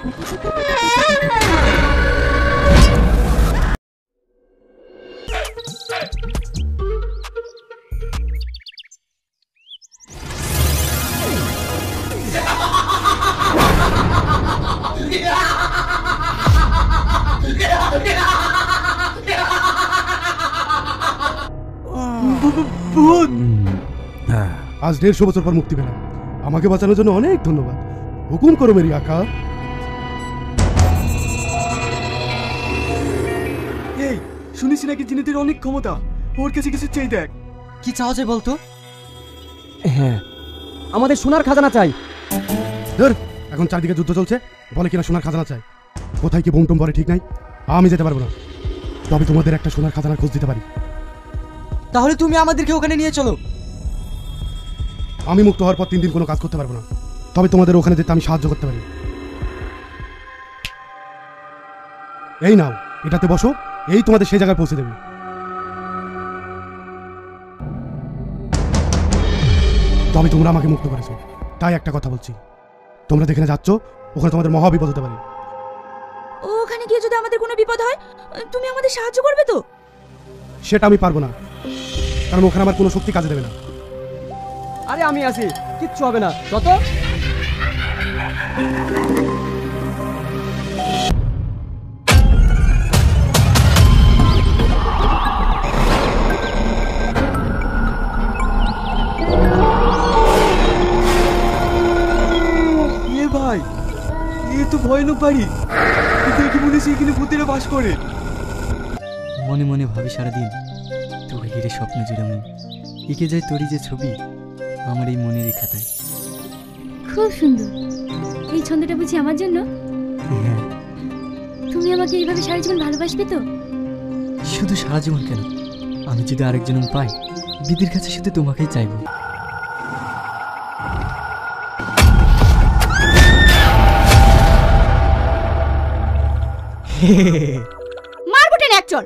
আজ 150 বছর পর মুক্তি পেলাম। আমাকে বাঁচানোর জন্য অনেক ধন্যবাদ। হুকুম করো মেরি আকা। এই শুনেছি নাকি জিনেদের অনেক ক্ষমতা, ওর কাছে কিছু চাই, দেখ কি চাও যে বলতো। হ্যাঁ, আমাদের সোনার খাজানা চাই। ধর, এখন চারদিকে যুদ্ধ চলছে, বলে কিনা সোনার খাজানা চাই। কোথায় কি বোম টোম বলে ঠিক নাই। আমি যেতে পারবো না, তবে তোমাদের একটা সোনার খাজানা খোঁজ দিতে পারি। তাহলে তুমি আমাদেরকে ওখানে নিয়ে চলো। আমি মুক্ত হওয়ার পর 3 দিন কোনো কাজ করতে পারবো না, তবে তোমাদের ওখানে যেতে আমি সাহায্য করতে পারি। এই নাও, এটাতে বসো, এই তোমাদের সেই জায়গায় পৌঁছে দেবে। তবে তোমরা আমাকে মুক্ত করেছো, তাই একটা কথা বলছি, তোমরা যেখানে যাচ্ছ ওখানে তোমাদের মহা বিপদ হতে পারে। ওখানে গিয়ে যদি আমাদের কোনো বিপদ হয়, তুমি আমাদের সাহায্য করবে তো? সেটা আমি পারবো না, কারণ ওখানে আমার কোনো শক্তি কাজে দেবে না। আরে আমি আছি, কিচ্ছু হবে না। যত ভাই, এ তো ভয়ানক বাড়ি। দেখে মনে হচ্ছে এখানে ভূতেরা বাস করে। মনে মনে ভাবি সারাদিন, তোকে ঘিরে স্বপ্ন জুড়ে মন এঁকে যায় তোরই যে ছবি আমার এই মনের খাতায়। খুব সুন্দর। এই ছন্দটা বুঝি আমার জন্য? হ্যাঁ। তুমি আমাকে এইভাবে সারা জীবন ভালোবাসবে তো? শুধু সারা জীবন কেন, আমি যদি আরেকজন পাই, দিদির কাছে শুধু তোমাকেই চাইবো। মারবো টেনে এক চল।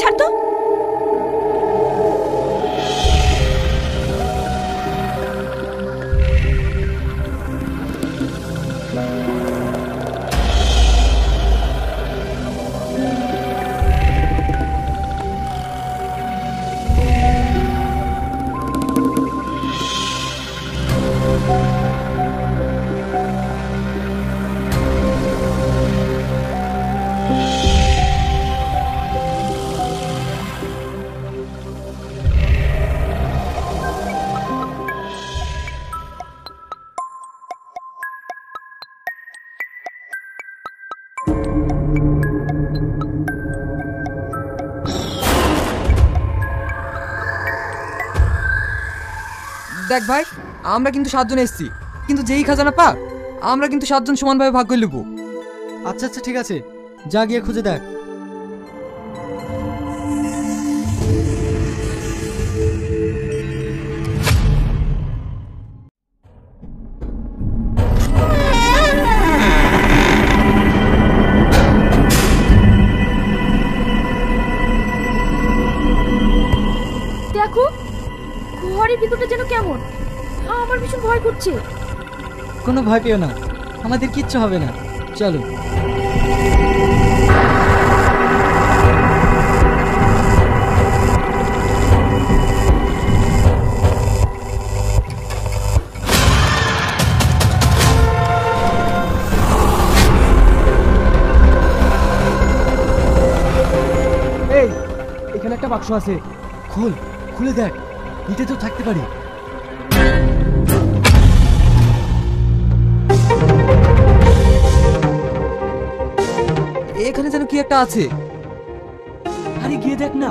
ছাড় তো। দেখ ভাই, আমরা কিন্তু 7 জন এসেছি, কিন্তু যেই খাজানা পাক আমরা কিন্তু 7 জন সমানভাবে ভাগ করে নেব। আচ্ছা আচ্ছা ঠিক আছে, যা গিয়ে খুঁজে দেখ। দেখো, ঘরের ভিতরটা যেন কেমন, আমার ভীষণ ভয় করছে। কোনো ভয় পেও না, আমাদের কিচ্ছু হবে না, চলো। এই, এখানে একটা বাক্স আছে, খুলে দেখ, নিতে তো থাকতে পারি। এখানে যেন কি একটা আছে। আরে গিয়ে দেখ না।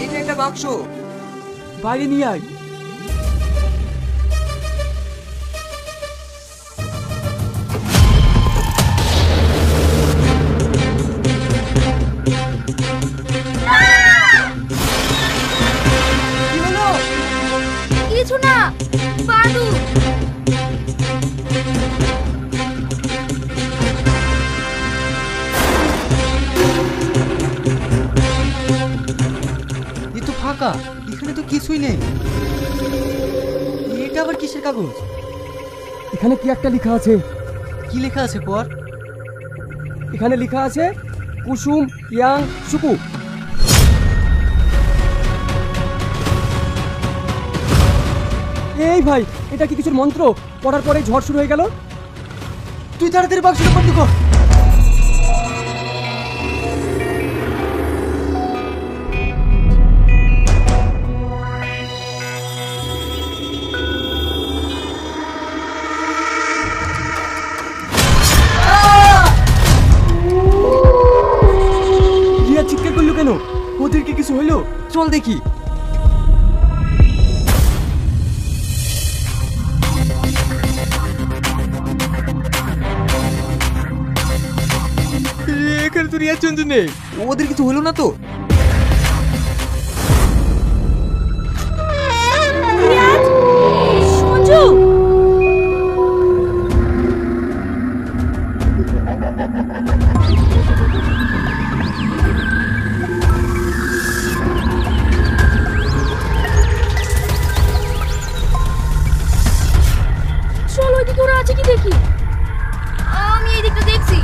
এইটা একটা বাক্স, বাইরে নিয়ে আয়। কিছু না, বাদু। ফাঁকা, এখানে তো কিছুই নেই। এটা আবার কিসের কাগজ? এখানে কি একটা লেখা আছে? কি লেখা আছে পর? এখানে লেখা আছে কুসুম ইয়াং সুকু। এই ভাই, এটা কি কিছুর মন্ত্র? পড়ার পরে ঝড় শুরু হয়ে গেল। তুই তাড়াতাড়ি বাক্সটা বন্ধ কর। রিয়া চিৎকার করলো কেন? ওদের কি কিছু হইলো? চল দেখি। এখানে তো রিয়া চন্দ্র নেই। ওদের কিছু হলো না তো? রিয়াজ, সঞ্জু, চল ওইদিকে ওরা আছে কি দেখি। আমি এই দিকটা দেখছি।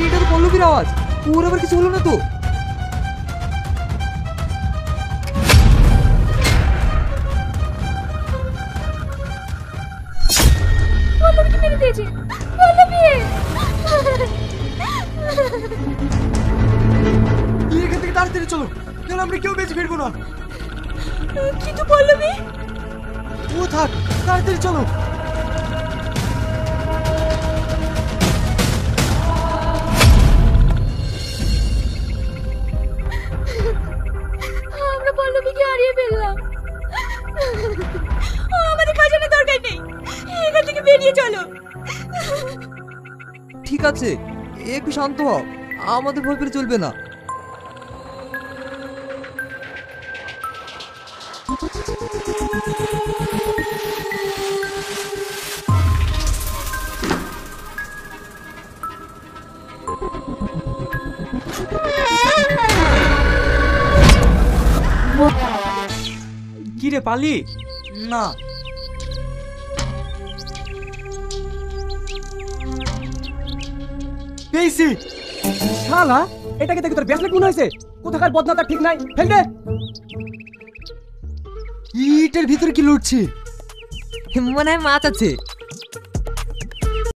এটা তো পল্লবীর আওয়াজ। ওর আবার কিছু হলো না তো? পল্লবীকে মেরে দিয়েছে। পল্লবী, এখান থেকে তাড়াতাড়ি চলো, কেন আমরা কেউ বেঁচে ফিরবো না। কিন্তু পল্লবী, ও থাক, তাড়াতাড়ি চলো। আমরা পল্লবীকে হারিয়ে ফেললাম। আমাদের খাজানা দরকার নেই, এখান থেকে বেরিয়ে চলো। ঠিক আছে, একটু শান্ত হও। আমাদের ভয় পেলে চলবে না। কি রে পালি? না, পেয়েছি। শালা, এটাকে দেখে তোর ব্যাসলেট মনে হয়েছে? কোথাকার বদনা তার ঠিক নাই, ফেল দে। ইটের ভিতরে কি লুটছি? মনে হয় মাছ আছে।